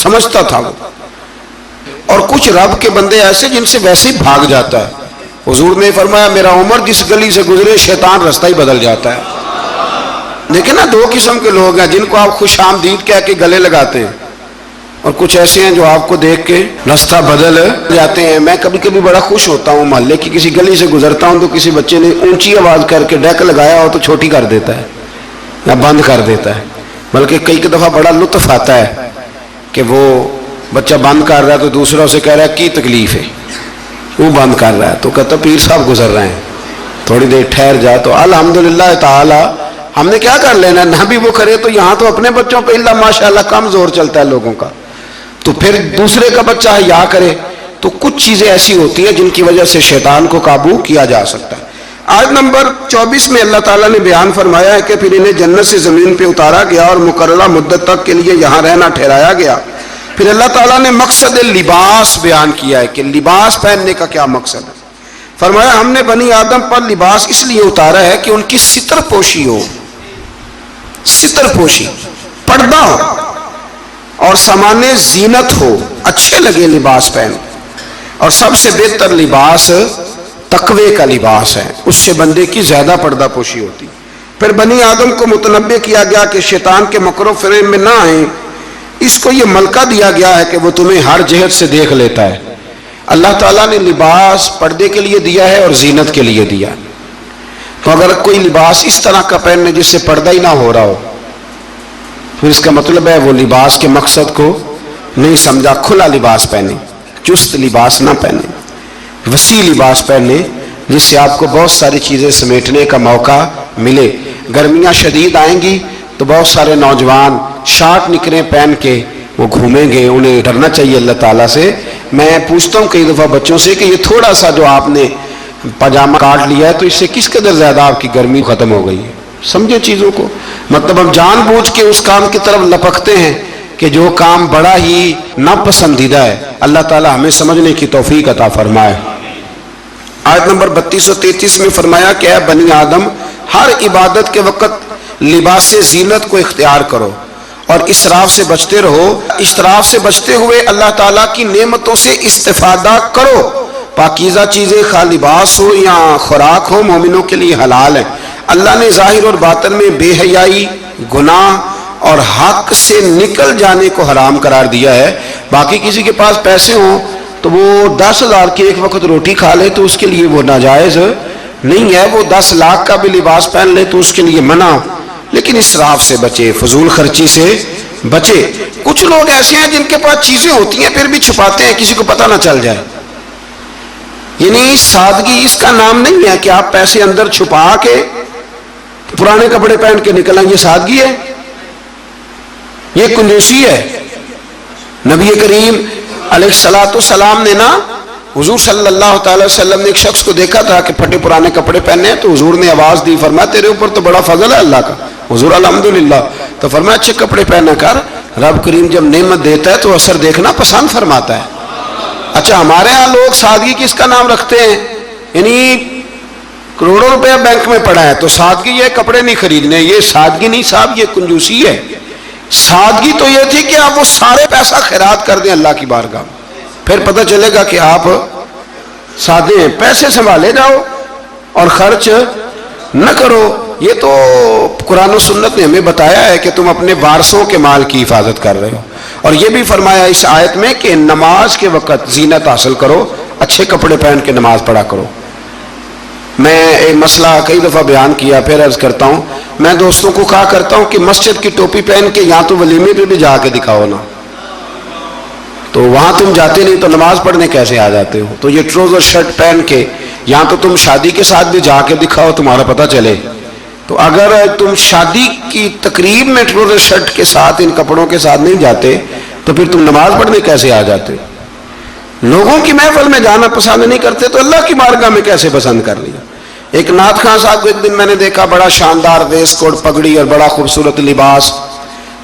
سمجھتا تھا وہ، اور کچھ رب کے بندے ایسے جن سے ویسے ہی بھاگ جاتا ہے۔ حضور نے فرمایا میرا عمر جس گلی سے گزرے شیطان رستہ ہی بدل جاتا ہے۔ لیکن نا 2 قسم کے لوگ ہیں جن کو آپ خوش آمدید کہہ کے گلے لگاتے ہیں، اور کچھ ایسے ہیں جو آپ کو دیکھ کے راستہ بدل جاتے ہیں۔ میں کبھی کبھی بڑا خوش ہوتا ہوں، محلے کی کسی گلی سے گزرتا ہوں تو کسی بچے نے اونچی آواز کر کے ڈیک لگایا ہو تو چھوٹی کر دیتا ہے یا بند کر دیتا ہے، بلکہ کئی دفعہ بڑا لطف آتا ہے کہ وہ بچہ بند کر رہا ہے تو دوسرا اسے کہہ رہا ہے کی تکلیف ہے، وہ بند کر رہا ہے تو کہتا پیر صاحب گزر رہے ہیں، تھوڑی دیر ٹھہر جا۔ تو الحمدللہ تعالی ہم نے کیا کر لینا، نہ بھی وہ کرے تو یہاں تو اپنے بچوں پہ اللہ ماشاءاللہ کم زور چلتا ہے لوگوں کا، تو پھر دوسرے کا بچہ حیا کرے. تو کچھ چیزیں ایسی ہوتی ہیں جن کی وجہ سے شیطان کو قابو کیا جا سکتا ہے. آیت نمبر 24 میں اللہ تعالیٰ نے بیان فرمایا ہے کہ پھر انہیں جنت سے زمین پہ اتارا گیا اور مقررہ مدت تک کے لیے یہاں رہنا ٹھہرایا گیا. پھر اللہ تعالیٰ نے مقصد لباس بیان کیا ہے کہ لباس پہننے کا کیا مقصد ہے. فرمایا ہم نے بنی آدم پر لباس اس لیے اتارا ہے کہ ان کی ستر پوشی ہو, ستر پوشی, پردہ ہو اور سامان زینت ہو, اچھے لگے لباس پہن. اور سب سے بہتر لباس تقوی کا لباس ہے, اس سے بندے کی زیادہ پردہ پوشی ہوتی. پھر بنی آدم کو متنبہ کیا گیا کہ شیطان کے مکر و فریب میں نہ آئیں. اس کو یہ ملکہ دیا گیا ہے کہ وہ تمہیں ہر جہت سے دیکھ لیتا ہے. اللہ تعالیٰ نے لباس پردے کے لیے دیا ہے اور زینت کے لیے دیا. تو اگر کوئی لباس اس طرح کا پہننے جس سے پردہ ہی نہ ہو رہا ہو, پھر اس کا مطلب ہے وہ لباس کے مقصد کو نہیں سمجھا. کھلا لباس پہنے, چست لباس نہ پہنے, وسیع لباس پہنے جس سے آپ کو بہت ساری چیزیں سمیٹنے کا موقع ملے. گرمیاں شدید آئیں گی تو بہت سارے نوجوان شارٹ نکریں پہن کے وہ گھومیں گے, انہیں ڈرنا چاہیے اللہ تعالیٰ سے. میں پوچھتا ہوں کئی دفعہ بچوں سے کہ یہ تھوڑا سا جو آپ نے پاجامہ کاٹ لیا ہے تو اس سے کس قدر زیادہ آپ کی گرمی ختم ہو گئی ہے. سمجھے چیزوں کو, مطلب ہم جان بوجھ کے اس کام کی طرف لپکتے ہیں کہ جو کام بڑا ہی ناپسندیدہ ہے. اللہ تعالیٰ ہمیں سمجھنے کی توفیق عطا فرمائے. آیت نمبر 32 و 33 میں فرمایا کہ اے بنی آدم ہر عبادت کے وقت لباس زینت کو اختیار کرو اور اسراف سے بچتے رہو. اسراف سے بچتے ہوئے اللہ تعالیٰ کی نعمتوں سے استفادہ کرو. پاکیزہ چیزیں خواہ لباس ہو یا خوراک ہو مومنوں کے لیے حلال ہے. اللہ نے ظاہر اور باطن میں بے حیائی, گناہ اور حق سے نکل جانے کو حرام قرار دیا ہے. باقی کسی کے پاس پیسے ہوں تو وہ 10,000 کی ایک وقت روٹی کھا لے تو اس کے لیے وہ ناجائز نہیں ہے. وہ 10 لاکھ کا بھی لباس پہن لے تو اس کے لیے منع. لیکن اسراف سے بچے, فضول خرچی سے بچے. کچھ لوگ ایسے ہیں جن کے پاس چیزیں ہوتی ہیں پھر بھی چھپاتے ہیں کسی کو پتہ نہ چل جائے. یعنی سادگی اس کا نام نہیں ہے کہ آپ پیسے اندر چھپا کے پرانے کپڑے پہن کے نکلیں. یہ سادگی ہے, یہ کنجوسی ہے. نبی کریم علیہ الصلوۃ والسلام نے نا حضور صلی اللہ تعالی وسلم نے ایک شخص کو دیکھا تھا کہ پھٹے پرانے کپڑے پہنے ہیں, تو حضور نے آواز دی, فرمایا تیرے اوپر تو بڑا فضل ہے اللہ کا. حضور الحمدللہ. تو فرمایا اچھے کپڑے پہنا کر, رب کریم جب نعمت دیتا ہے تو اثر دیکھنا پسند فرماتا ہے. اچھا ہمارے ہاں لوگ سادگی کس کا نام رکھتے ہیں, یعنی کروڑوں روپیہ بینک میں پڑا ہے تو سادگی یہ کپڑے نہیں خریدنے. یہ سادگی نہیں صاحب, یہ کنجوسی ہے. سادگی تو یہ تھی کہ آپ وہ سارے پیسہ خیرات کر دیں اللہ کی بارگاہ میں, پھر پتہ چلے گا کہ آپ سادے ہیں. پیسے سنبھالے جاؤ اور خرچ نہ کرو. یہ تو قرآن و سنت نے ہمیں بتایا ہے کہ تم اپنے وارثوں کے مال کی حفاظت کر رہے ہو. اور یہ بھی فرمایا اس آیت میں کہ نماز کے وقت زینت حاصل کرو, اچھے کپڑے پہن کے نماز پڑھا کرو. میں ایک مسئلہ کئی دفعہ بیان کیا, پھر عرض کرتا ہوں, میں دوستوں کو کہا کرتا ہوں کہ مسجد کی ٹوپی پہن کے یہاں تو ولیمے پہ بھی جا کے دکھاؤ نا. تو وہاں تم جاتے نہیں تو نماز پڑھنے کیسے آ جاتے ہو. تو یہ ٹروزر شرٹ پہن کے یہاں تو تم شادی کے ساتھ بھی جا کے دکھاؤ, تمہارا پتہ چلے. تو اگر تم شادی کی تقریب میں ٹروزر شرٹ کے ساتھ ان کپڑوں کے ساتھ نہیں جاتے تو پھر تم نماز پڑھنے کیسے آ جاتے. لوگوں کی محفل میں جانا پسند نہیں کرتے تو اللہ کی بارگاہ میں کیسے پسند کر لیا. ایک نعت خان صاحب کو ایک دن میں نے دیکھا, بڑا شاندار ویسٹ کوٹ پگڑی اور بڑا خوبصورت لباس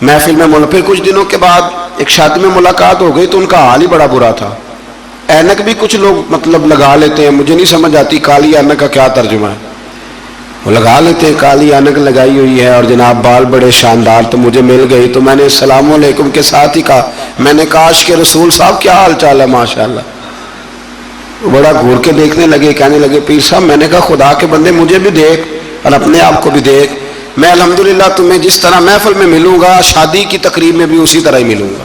محفل میں. پھر کچھ دنوں کے بعد ایک شادی میں ملاقات ہو گئی تو ان کا حال ہی بڑا برا تھا. اینک بھی کچھ لوگ مطلب لگا لیتے ہیں, مجھے نہیں سمجھ آتی کالی اینک کا کیا ترجمہ ہے. وہ لگا لیتے ہیں, کالی اینک لگائی ہوئی ہے اور جناب بال بڑے شاندار. تو مجھے مل گئی تو میں نے السلام علیکم کے ساتھ ہی کہا, میں نے کاش کہ رسول صاحب کیا حال چال ہے ماشاءاللہ. بڑا گھور کے دیکھنے لگے, کہنے لگے پیر صاحب, میں نے کہا خدا کے بندے مجھے بھی دیکھ اور اپنے آپ کو بھی دیکھ. میں الحمدللہ تمہیں جس طرح محفل میں ملوں گا شادی کی تقریب میں بھی اسی طرح ہی ملوں گا.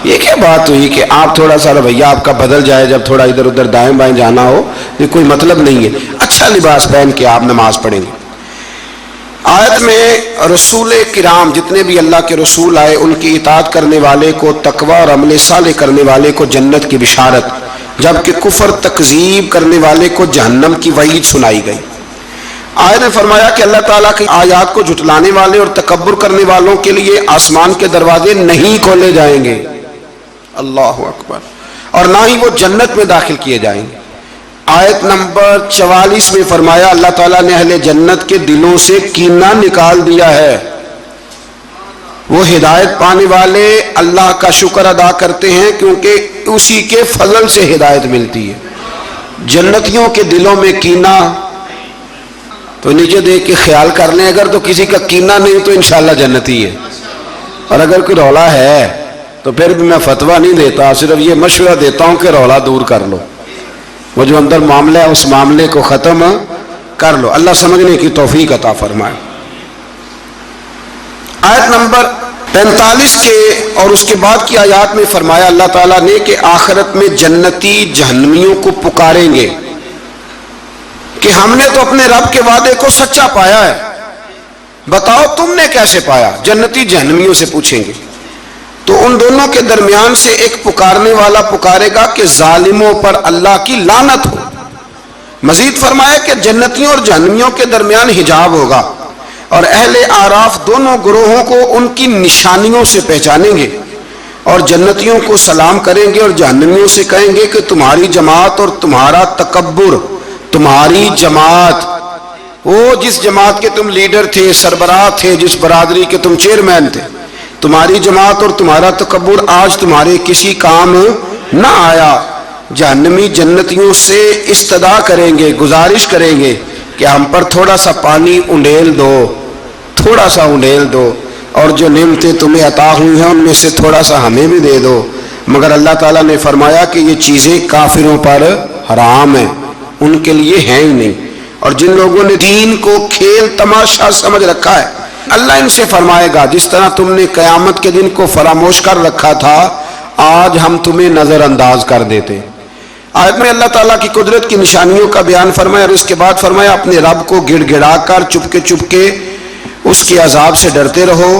یہ کیا بات ہوئی کہ آپ تھوڑا سا رویہ آپ کا بدل جائے جب تھوڑا ادھر ادھر دائیں بائیں جانا ہو. یہ کوئی مطلب نہیں ہے. اچھا لباس پہن کے آپ نماز پڑھیں گے. آیت میں رسول کرام جتنے بھی اللہ کے رسول آئے ان کی اطاعت کرنے والے کو تقوی اور عمل صالح کرنے والے کو جنت کی بشارت, جبکہ کفر تکذیب کرنے والے کو جہنم کی وعید سنائی گئی. آیت نے فرمایا کہ اللہ تعالیٰ کی آیات کو جھٹلانے والے اور تکبر کرنے والوں کے لیے آسمان کے دروازے نہیں کھولے جائیں گے. اللہ اکبر، اور نہ ہی وہ جنت میں داخل کیے جائیں گے۔ آیت نمبر 44 میں فرمایا اللہ تعالیٰ نے اہل جنت کے دلوں سے کینہ نکال دیا ہے۔ وہ ہدایت پانے والے اللہ کا شکر ادا کرتے ہیں کیونکہ اسی کے فضل سے ہدایت ملتی ہے۔ جنتیوں کے دلوں میں کینہ تو نیچے دیکھ کے خیال کر لیں، اگر تو کسی کا کینہ نہیں تو انشاءاللہ جنتی ہے، اور اگر کوئی رولا ہے تو پھر بھی میں فتویٰ نہیں دیتا، صرف یہ مشورہ دیتا ہوں کہ رولا دور کر لو، وہ جو اندر معاملہ ہے اس معاملے کو ختم کر لو۔ اللہ سمجھنے کی توفیق عطا فرمائے۔ آیت نمبر 45 کے اور اس کے بعد کی آیات میں فرمایا اللہ تعالیٰ نے کہ آخرت میں جنتی جہنمیوں کو پکاریں گے کہ ہم نے تو اپنے رب کے وعدے کو سچا پایا ہے، بتاؤ تم نے کیسے پایا؟ جنتی جہنمیوں سے پوچھیں گے۔ تو ان دونوں کے درمیان سے ایک پکارنے والا پکارے گا کہ ظالموں پر اللہ کی لعنت ہو۔ مزید فرمایا کہ جنتیوں اور جہنمیوں کے درمیان حجاب ہوگا، اور اہل اعراف دونوں گروہوں کو ان کی نشانیوں سے پہچانیں گے، اور جنتیوں کو سلام کریں گے اور جہنمیوں سے کہیں گے کہ تمہاری جماعت اور تمہارا تکبر، تمہاری جماعت، وہ جس جماعت کے تم لیڈر تھے، سربراہ تھے، جس برادری کے تم چیئرمین تھے، تمہاری جماعت اور تمہارا تکبر آج تمہارے کسی کام نہ آیا۔ جہنمی جنتیوں سے استدعا کریں گے، گزارش کریں گے کہ ہم پر تھوڑا سا پانی انڈیل دو، تھوڑا سا انڈیل دو، اور جو نعمتیں تمہیں عطا ہوئی ہیں ان میں سے تھوڑا سا ہمیں بھی دے دو۔ مگر اللہ تعالیٰ نے فرمایا کہ یہ چیزیں کافروں پر حرام ہیں، ان کے لیے ہیں ہی نہیں۔ اور جن لوگوں نے دین کو کھیل تماشا سمجھ رکھا ہے، اللہ ان سے فرمائے گا جس طرح تم نے قیامت کے دن کو فراموش کر رکھا تھا، آج ہم تمہیں نظر انداز کر دیتے۔ آیت میں اللہ تعالیٰ کی قدرت کی نشانیوں کا بیان فرمایا، اور اس کے بعد فرمایا اپنے رب کو گڑ گڑا کر چپ کے اس کے عذاب سے ڈرتے رہو،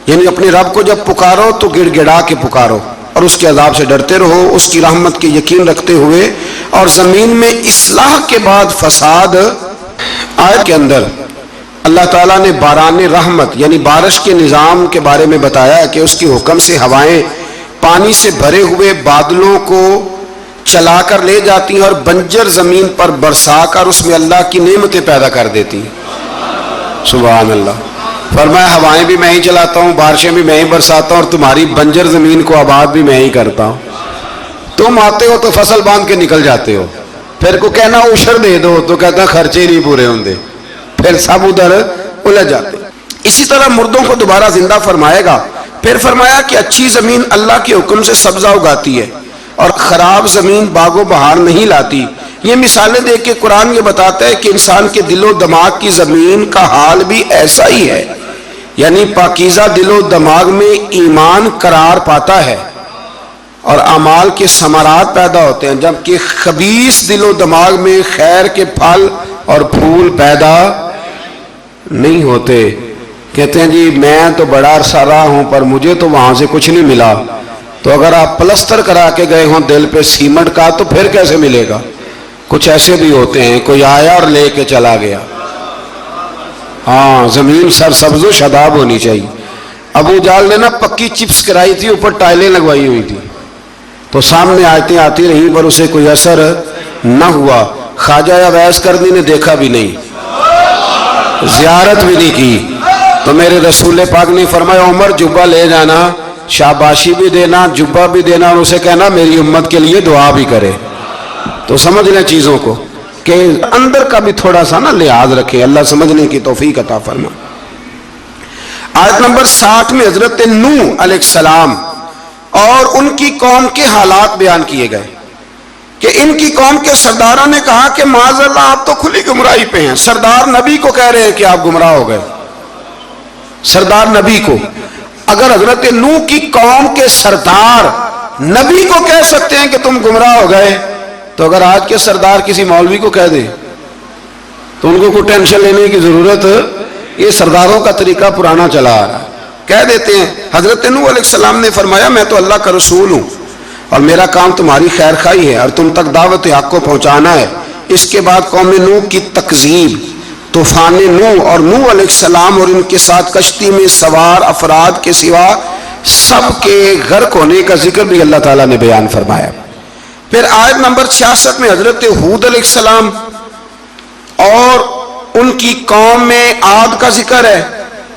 یعنی اپنے رب کو جب پکارو تو گڑ گڑا کے پکارو اور اس کے عذاب سے ڈرتے رہو، اس کی رحمت کے یقین رکھتے ہوئے، اور زمین میں اصلاح کے بعد فساد۔ آیت کے اندر اللہ تعالیٰ نے باران رحمت یعنی بارش کے نظام کے بارے میں بتایا کہ اس کے حکم سے ہوائیں پانی سے بھرے ہوئے بادلوں کو چلا کر لے جاتی ہیں اور بنجر زمین پر برسا کر اس میں اللہ کی نعمتیں پیدا کر دیتی ہیں۔ سبحان اللہ۔ فرمایا ہوائیں بھی میں ہی چلاتا ہوں، بارشیں بھی میں ہی برساتا ہوں، اور تمہاری بنجر زمین کو آباد بھی میں ہی کرتا ہوں۔ تم آتے ہو تو فصل باندھ کے نکل جاتے ہو، پھر کو کہنا عشر دے دو تو کہتا خرچے نہیں پورے ہوندے، پھر سب ادھر الجھ جاتے۔ اسی طرح مردوں کو دوبارہ زندہ فرمائے گا۔ پھر فرمایا کہ اچھی زمین اللہ کے حکم سے سبزہ اگاتی ہے اور خراب زمین باغ و بہار نہیں لاتی۔ یہ مثالیں دے کے قرآن یہ بتاتا ہے کہ انسان کے دل و دماغ کی زمین کا حال بھی ایسا ہی ہے، یعنی پاکیزہ دل و دماغ میں ایمان قرار پاتا ہے اور اعمال کے ثمرات پیدا ہوتے ہیں، جبکہ خبیث دل و دماغ میں خیر کے پھل اور پھول پیدا نہیں ہوتے۔ کہتے ہیں جی میں تو بڑا عرصہ رہا ہوں پر مجھے تو وہاں سے کچھ نہیں ملا۔ تو اگر آپ پلستر کرا کے گئے ہوں دل پہ سیمنٹ کا تو پھر کیسے ملے گا؟ کچھ ایسے بھی ہوتے ہیں، کوئی آیا اور لے کے چلا گیا۔ ہاں، زمین سرسبز و شاداب ہونی چاہیے۔ ابو جہل نے نا پکی چپس کرائی تھی، اوپر ٹائلیں لگوائی ہوئی تھی، تو سامنے آیتیں آتی رہیں پر اسے کوئی اثر نہ ہوا۔ خواجہ اویس کرنی نے دیکھا بھی نہیں، زیارت بھی نہیں کی، تو میرے رسول پاک نے فرمایا عمر جبہ لے جانا، شاباشی بھی دینا، جبہ بھی دینا، اور اسے کہنا میری امت کے لیے دعا بھی کرے۔ تو سمجھ لیں چیزوں کو کہ اندر کا بھی تھوڑا سا نا لحاظ رکھے۔ اللہ سمجھنے کی توفیق عطا فرما۔ آیت نمبر 60 میں حضرت نوح علیہ السلام اور ان کی قوم کے حالات بیان کیے گئے کہ ان کی قوم کے سرداروں نے کہا کہ معاذ اللہ آپ تو کھلی گمراہی پہ ہیں۔ سردار نبی کو کہہ رہے ہیں کہ آپ گمراہ ہو گئے، سردار نبی کو۔ اگر حضرت نوح کی قوم کے سردار نبی کو کہہ سکتے ہیں کہ تم گمراہ ہو گئے، تو اگر آج کے سردار کسی مولوی کو کہہ دیں تو ان کو کوئی ٹینشن لینے کی ضرورت، یہ سرداروں کا طریقہ پرانا چلا آ رہا ہے، کہہ دیتے ہیں۔ حضرت نوح علیہ السلام نے فرمایا میں تو اللہ کا رسول ہوں اور میرا کام تمہاری خیر خواہی ہے اور تم تک دعوت حق کو پہنچانا ہے۔ اس کے بعد قوم نوح کی تکذیب، طوفان نوح اور نوح علیہ السلام اور ان کے ساتھ کشتی میں سوار افراد کے سوا سب کے غرق ہونے کا ذکر بھی اللہ تعالیٰ نے بیان فرمایا۔ پھر آیت نمبر 66 میں حضرت ہود علیہ السلام اور ان کی قوم عاد کا ذکر ہے۔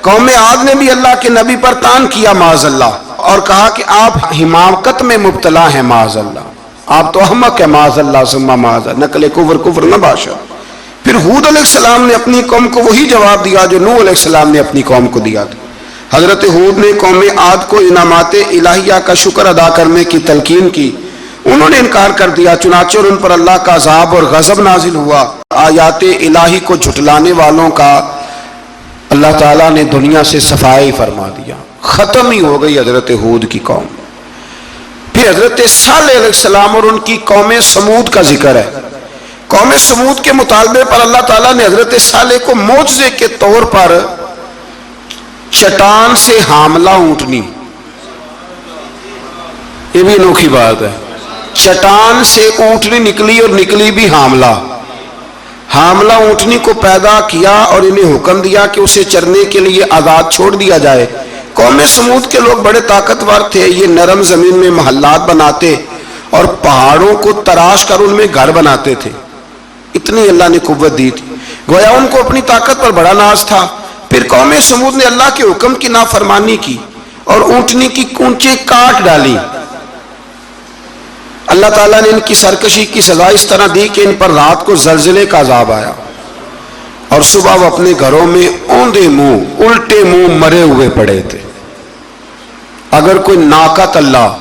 قوم عاد نے بھی اللہ کے نبی پر طعن کیا معاذ اللہ، اور کہا کہ آپ حماقت میں مبتلا ہیں معاذ اللہ، آپ تو احمق ہے معاذ اللہ ثم معاذ اللہ، نقل کفر نہ باشا۔ پھر ہود علیہ السلام نے اپنی قوم کو وہی جواب دیا جو نوح علیہ السلام نے اپنی قوم کو دیا تھا۔ حضرت ہود نے قوم عاد کو انعامات الہیہ کا شکر ادا کرنے کی تلقین کی، انہوں نے انکار کر دیا، چنانچہ ان پر اللہ کا عذاب اور غضب نازل ہوا۔ آیات الہی کو جھٹلانے والوں کا اللہ تعالیٰ نے دنیا سے صفائی فرما دیا، ختم ہی ہو گئی حضرت ہود کی قوم۔ پھر حضرت صالح علیہ السلام اور ان کی قوم سمود کا ذکر ہے۔ قوم سمود کے مطالبے پر اللہ تعالیٰ نے حضرت صالح کو معجزے کے طور پر چٹان سے حاملہ اونٹنی، یہ بھی انوکھی بات ہے، چٹان سے اونٹنی نکلی اور نکلی بھی حاملہ اونٹنی کو پیدا کیا اور انہیں حکم دیا کہ اسے چرنے کے لیے آزاد چھوڑ دیا جائے۔ قوم سمود کے لوگ بڑے طاقتور تھے، یہ نرم زمین میں محلات بناتے اور پہاڑوں کو تراش کر ان میں گھر بناتے تھے، اتنی اللہ نے قوت دی تھی، گویا ان کو اپنی طاقت پر بڑا ناز تھا۔ پھر قوم سمود نے اللہ کے حکم کی نافرمانی کی اور اونٹنی کی کونچیں کاٹ ڈالی۔ اللہ تعالیٰ نے ان کی سرکشی کی سزا اس طرح دی کہ ان پر رات کو زلزلے کا عذاب آیا اور صبح وہ اپنے گھروں میں اوندے منہ الٹے منہ مرے ہوئے پڑے تھے۔ اگر کوئی ناقت اللہ،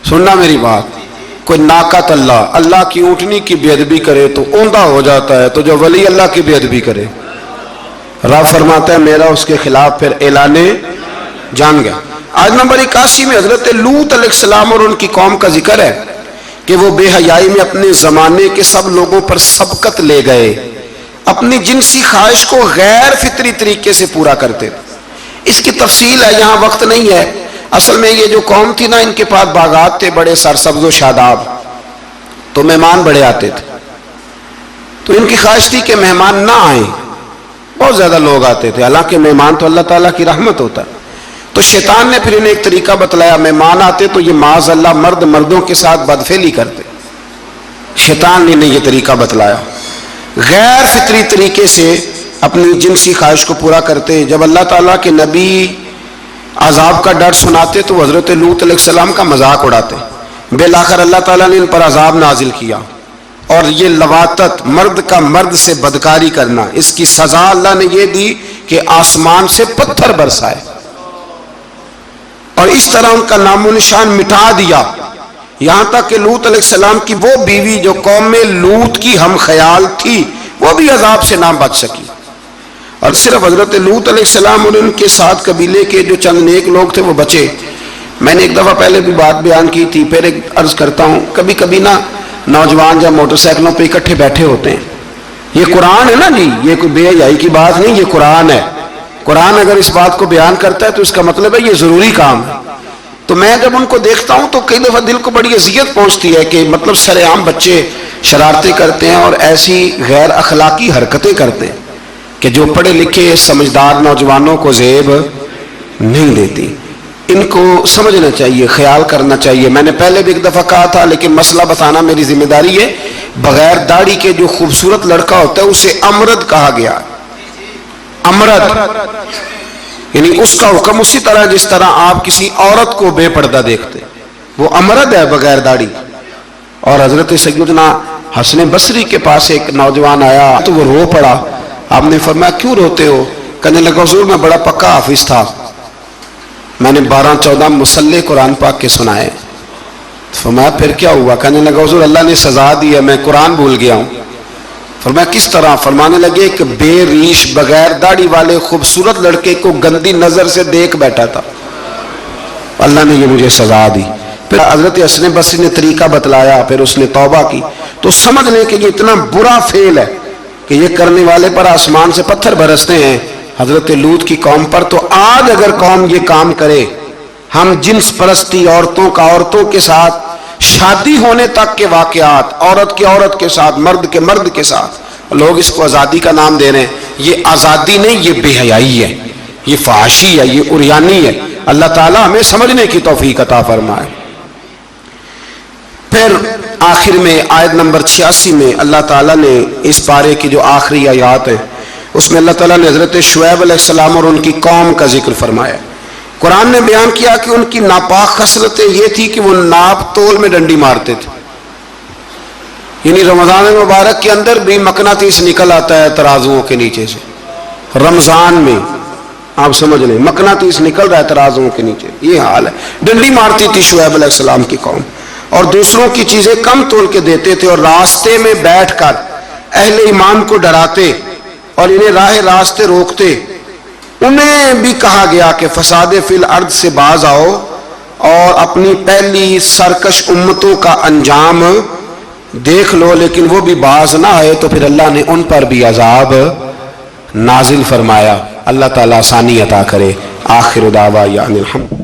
سننا میری بات، کوئی ناقت اللہ کی اونٹنی کی بے ادبی کرے تو اوندا ہو جاتا ہے، تو جو ولی اللہ کی بے ادبی کرے، رب فرماتا ہے میرا اس کے خلاف پھر اعلان جان گیا۔ آیت نمبر 81 میں حضرت لوط علیہ السلام اور ان کی قوم کا ذکر ہے کہ وہ بے حیائی میں اپنے زمانے کے سب لوگوں پر سبقت لے گئے، اپنی جنسی خواہش کو غیر فطری طریقے سے پورا کرتے۔ اس کی تفصیل ہے، یہاں وقت نہیں ہے۔ اصل میں یہ جو قوم تھی نا، ان کے پاس باغات تھے بڑے سرسبز و شاداب، تو مہمان بڑے آتے تھے، تو ان کی خواہش تھی کہ مہمان نہ آئیں، بہت زیادہ لوگ آتے تھے، حالانکہ مہمان تو اللہ تعالیٰ کی رحمت ہوتا ہے۔ تو شیطان نے پھر انہیں ایک طریقہ بتلایا، مہمان آتے تو یہ معاذ اللہ مرد مردوں کے ساتھ بدفعلی کرتے، شیطان نے انہیں یہ طریقہ بتلایا، غیر فطری طریقے سے اپنی جنسی خواہش کو پورا کرتے۔ جب اللہ تعالیٰ کے نبی عذاب کا ڈر سناتے تو حضرت لوط علیہ السلام کا مذاق اڑاتے، بالآخر اللہ تعالیٰ نے ان پر عذاب نازل کیا، اور یہ لواطت، مرد کا مرد سے بدکاری کرنا، اس کی سزا اللہ نے یہ دی کہ آسمان سے پتھر برسائے اور اس طرح ان کا نام و نشان مٹا دیا، یہاں تک کہ لوط علیہ السلام کی وہ بیوی جو قوم میں لوط کی ہم خیال تھی وہ بھی عذاب سے نہ بچ سکی، اور صرف حضرت لوط علیہ السلام اور ان کے ساتھ قبیلے کے جو چند نیک لوگ تھے وہ بچے۔ میں نے ایک دفعہ پہلے بھی بات بیان کی تھی، پھر ایک عرض کرتا ہوں، کبھی کبھی نا نوجوان جب موٹر سائیکلوں پہ اکٹھے بیٹھے ہوتے ہیں، یہ قرآن ہے نا جی، یہ کوئی بے حیائی کی بات نہیں، یہ قرآن ہے۔ قرآن اگر اس بات کو بیان کرتا ہے تو اس کا مطلب ہے یہ ضروری کام ہے۔ تو میں جب ان کو دیکھتا ہوں تو کئی دفعہ دل کو بڑی اذیت پہنچتی ہے کہ مطلب سر عام بچے شرارتیں کرتے ہیں اور ایسی غیر اخلاقی حرکتیں کرتے ہیں کہ جو پڑھے لکھے سمجھدار نوجوانوں کو زیب نہیں دیتی۔ ان کو سمجھنا چاہیے، خیال کرنا چاہیے۔ میں نے پہلے بھی ایک دفعہ کہا تھا، لیکن مسئلہ بتانا میری ذمہ داری ہے، بغیر داڑھی کے جو خوبصورت لڑکا ہوتا ہے اسے امرد کہا گیا، امرد، یعنی اس کا حکم اسی طرح جس طرح آپ کسی عورت کو بے پردہ دیکھتے، وہ امرد ہے بغیر داڑھی۔ اور حضرت سیدنا حسن بصری کے پاس ایک نوجوان آیا تو وہ رو پڑا، آپ نے فرمایا کیوں روتے ہو؟ کہنے لگا حضور میں بڑا پکا حافظ تھا، میں نے 12-14 مصلے قرآن پاک کے سنائے۔ فرمایا پھر کیا ہوا؟ کہنے لگا حضور اللہ نے سزا دی ہے، میں قرآن بھول گیا ہوں۔ فرمایا کس طرح؟ فرمانے لگے کہ بے ریش بغیر داڑھی والے خوبصورت لڑکے کو گندی نظر سے دیکھ بیٹھا تھا، اللہ نے یہ مجھے سزا دی۔ پھر حضرت حسن بصری نے طریقہ بتلایا، پھر اس نے توبہ کی، تو سمجھ لیں کہ یہ اتنا برا فعل ہے کہ یہ کرنے والے پر آسمان سے پتھر برستے ہیں۔ حضرت لوط کی قوم پر تو آج اگر قوم یہ کام کرے، ہم جنس پرستی، عورتوں کا عورتوں کے ساتھ، شادی ہونے تک کے واقعات، عورت کے عورت کے ساتھ، مرد کے مرد کے ساتھ، لوگ اس کو آزادی کا نام دے رہے ہیں۔ یہ آزادی نہیں، یہ بے حیائی ہے، یہ فحاشی ہے، یہ عریانی ہے۔ اللہ تعالیٰ ہمیں سمجھنے کی توفیق عطا فرمائے۔ پھر آخر میں آیت نمبر 86 میں اللہ تعالیٰ نے اس پارے کی جو آخری آیات ہیں اس میں اللہ تعالیٰ نے حضرت شعیب علیہ السلام اور ان کی قوم کا ذکر فرمایا۔ قرآن نے بیان کیا کہ ان کی ناپاک خصلتیں یہ تھی کہ وہ ناپ تول میں ڈنڈی مارتے تھے، یعنی رمضان مبارک کے اندر بھی مقناطیس نکل آتا ہے ترازوؤں کے نیچے سے، رمضان میں آپ سمجھ لیں مقناطیس نکل رہا ہے ترازوؤں کے نیچے، یہ حال ہے۔ ڈنڈی مارتی تھی شعیب علیہ السلام کی قوم، اور دوسروں کی چیزیں کم تول کے دیتے تھے، اور راستے میں بیٹھ کر اہل ایمان کو ڈراتے اور انہیں راہ راستے روکتے۔ انہیں بھی کہا گیا کہ فساد فی الارض سے باز آؤ اور اپنی پہلی سرکش امتوں کا انجام دیکھ لو، لیکن وہ بھی باز نہ آئے تو پھر اللہ نے ان پر بھی عذاب نازل فرمایا۔ اللہ تعالیٰ آسانی عطا کرے۔ آخر دعوانا الحمد۔